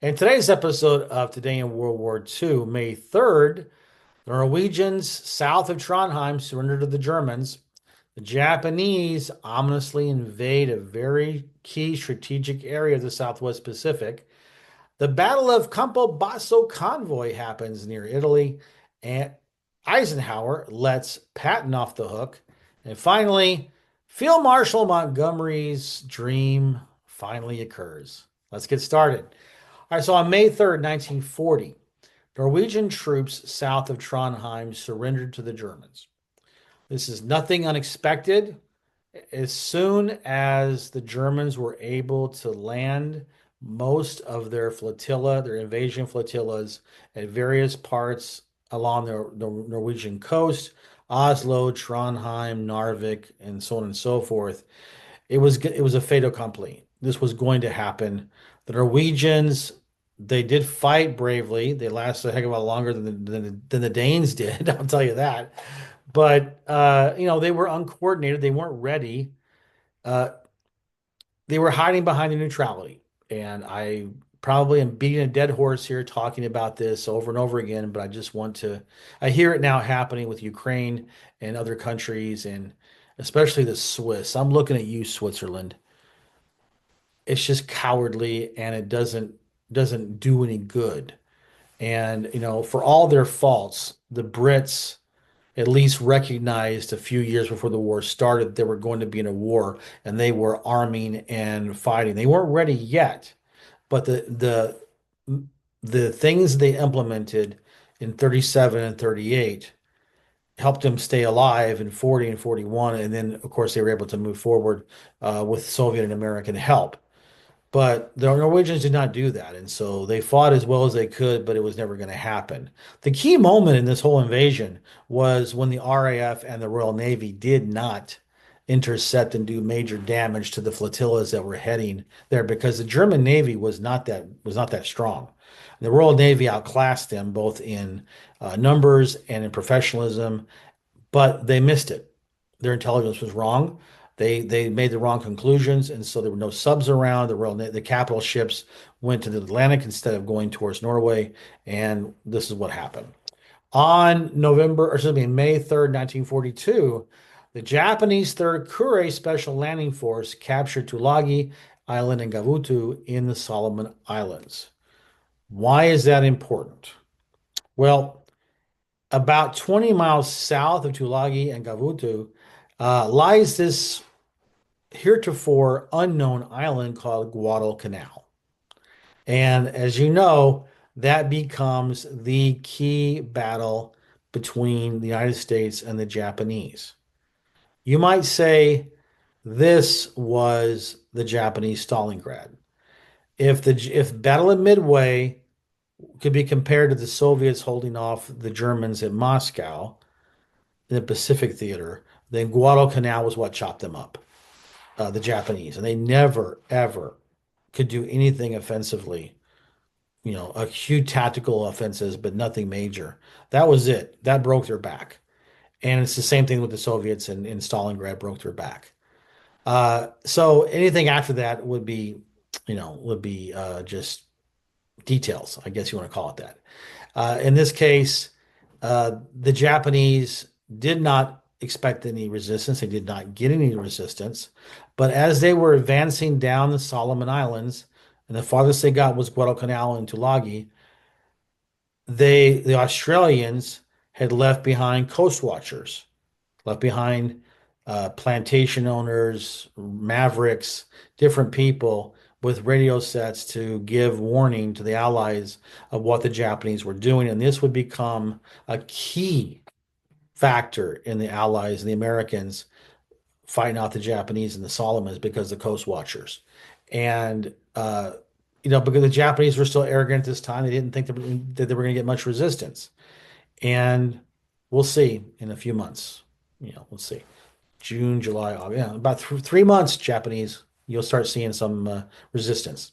In today's episode of Today in World War II, May 3rd, the Norwegians south of Trondheim surrendered to the Germans. The Japanese ominously invade a very key strategic area of the Southwest Pacific. The Battle of Compobasso Convoy happens near Italy, and Eisenhower lets Patton off the hook. And finally, Field Marshal Montgomery's dream finally occurs. Let's get started. All right, so on May 3rd, 1940, Norwegian troops south of Trondheim surrendered to the Germans. This is nothing unexpected. As soon as the Germans were able to land most of their flotilla, their invasion flotillas, at various parts along the Norwegian coast, Oslo, Trondheim, Narvik, and so on and so forth, it was a fait accompli. This was going to happen. The Norwegians, they did fight bravely. They lasted a heck of a lot longer than the Danes did. I'll tell you that. But they were uncoordinated. They weren't ready. Uh, they were hiding behind the neutrality. And I probably am beating a dead horse here talking about this over and over again, but I just want to, I hear it now happening with Ukraine and other countries, and especially the Swiss. I'm looking at you, Switzerland. It's just cowardly and it doesn't do any good. And for all their faults, the Brits at least recognized a few years before the war started that they were going to be in a war, and they were arming and fighting. They weren't ready yet, but the things they implemented in 37 and 38 helped them stay alive in 40 and 41, and then of course they were able to move forward with Soviet and American help. But the Norwegians did not do that. And so they fought as well as they could, but it was never going to happen. The key moment in this whole invasion was when the RAF and the Royal Navy did not intercept and do major damage to the flotillas that were heading there, because the German Navy was not that strong. The Royal Navy outclassed them both in numbers and in professionalism, but they missed it. Their intelligence was wrong. They made the wrong conclusions, and so there were no subs around. The capital ships went to the Atlantic instead of going towards Norway, and this is what happened. On May 3rd, 1942, the Japanese Third Kure Special Landing Force captured Tulagi Island and Gavutu in the Solomon Islands. Why is that important? Well, about 20 miles south of Tulagi and Gavutu lies this heretofore unknown island called Guadalcanal. And as you know, that becomes the key battle between the United States and the Japanese. You might say this was the Japanese Stalingrad. If Battle of Midway could be compared to the Soviets holding off the Germans at Moscow in the Pacific Theater, then Guadalcanal was what chopped them up, the Japanese, and they never ever could do anything offensively. A few tactical offenses, but nothing major. That was it. That broke their back. And it's the same thing with the Soviets in Stalingrad broke their back. So anything after that would be just details, I guess you want to call it that. In this case, the Japanese did not expect any resistance. They did not get any resistance. But as they were advancing down the Solomon Islands, and the farthest they got was Guadalcanal and Tulagi, the Australians had left behind coast watchers, left behind plantation owners, mavericks, different people with radio sets to give warning to the Allies of what the Japanese were doing. And this would become a key factor in the Allies and the Americans fighting out the Japanese in the Solomons, because the coast watchers. And because the Japanese were still arrogant at this time, they didn't think that they were going to get much resistance. And we'll see in a few months. We'll see. June, July, August, yeah, about 3 months, Japanese, you'll start seeing some resistance.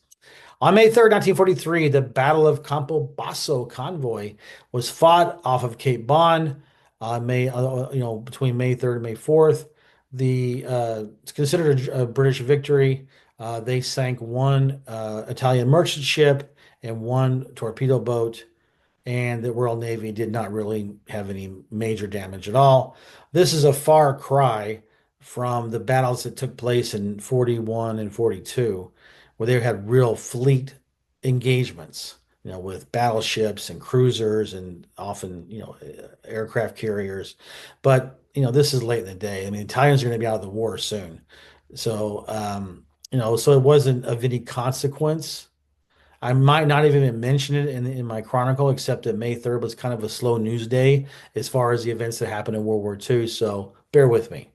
On May 3rd, 1943, the Battle of Compobasso Convoy was fought off of Cape Bon, between May 3rd and May 4th. It's considered a British victory. They sank one Italian merchant ship and one torpedo boat, and the Royal Navy did not really have any major damage at all. This is a far cry from the battles that took place in 41 and 42, where they had real fleet engagements, with battleships and cruisers and often, aircraft carriers. But, this is late in the day. I mean, the Italians are going to be out of the war soon. So, so it wasn't of any consequence. I might not even mention it in my chronicle, except that May 3rd was kind of a slow news day as far as the events that happened in World War II. So bear with me.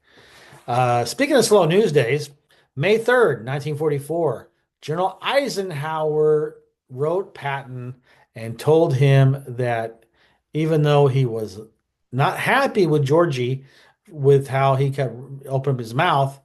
Speaking of slow news days, May 3rd, 1944, General Eisenhower wrote Patton and told him that even though he was not happy with Georgie with how he kept opening his mouth,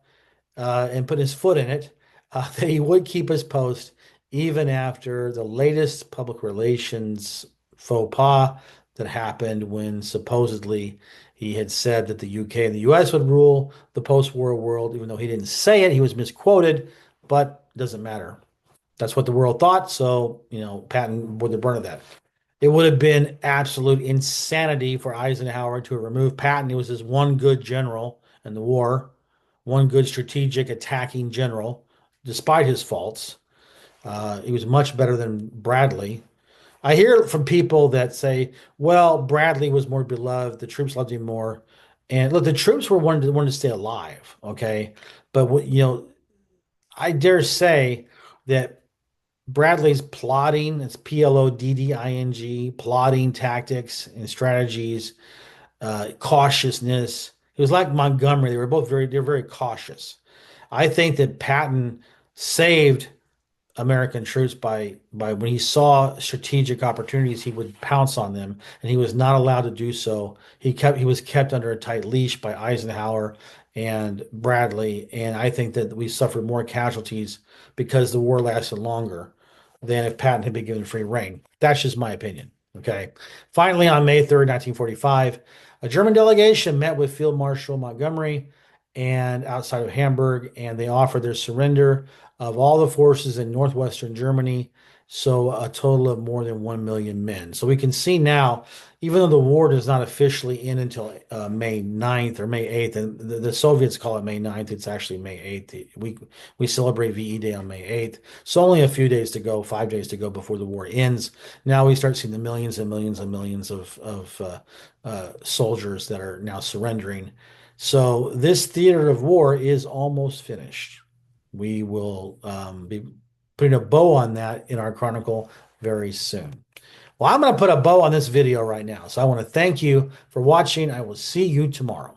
and put his foot in it, that he would keep his post even after the latest public relations faux pas that happened when supposedly he had said that the UK and the US would rule the post-war world. Even though he didn't say it, he was misquoted, but it doesn't matter. That's what the world thought. So, Patton bore the brunt of that. It would have been absolute insanity for Eisenhower to remove Patton. He was his one good general in the war, one good strategic attacking general, despite his faults. He was much better than Bradley. I hear from people that say, well, Bradley was more beloved, the troops loved him more. And look, the troops were wanted to stay alive, okay? But I dare say that Bradley's plotting, it's Plodding, plotting tactics and strategies, cautiousness. It was like Montgomery. They're very cautious. I think that Patton saved American troops by when he saw strategic opportunities, he would pounce on them, and he was not allowed to do so. He was kept under a tight leash by Eisenhower and Bradley, and I think that we suffered more casualties because the war lasted longer than if Patton had been given free rein. That's just my opinion. Okay. Finally, on May 3rd, 1945, a German delegation met with Field Marshal Montgomery and outside of Hamburg, and they offered their surrender of all the forces in northwestern Germany, so a total of more than 1 million men. So we can see now, even though the war does not officially end until May 9th or May 8th, and the Soviets call it May 9th, it's actually May 8th. We celebrate VE Day on May 8th. So only a few days to go, 5 days to go before the war ends. Now we start seeing the millions and millions and millions of soldiers that are now surrendering. So this theater of war is almost finished. We will be putting a bow on that in our chronicle very soon. Well, I'm going to put a bow on this video right now. So I want to thank you for watching. I will see you tomorrow.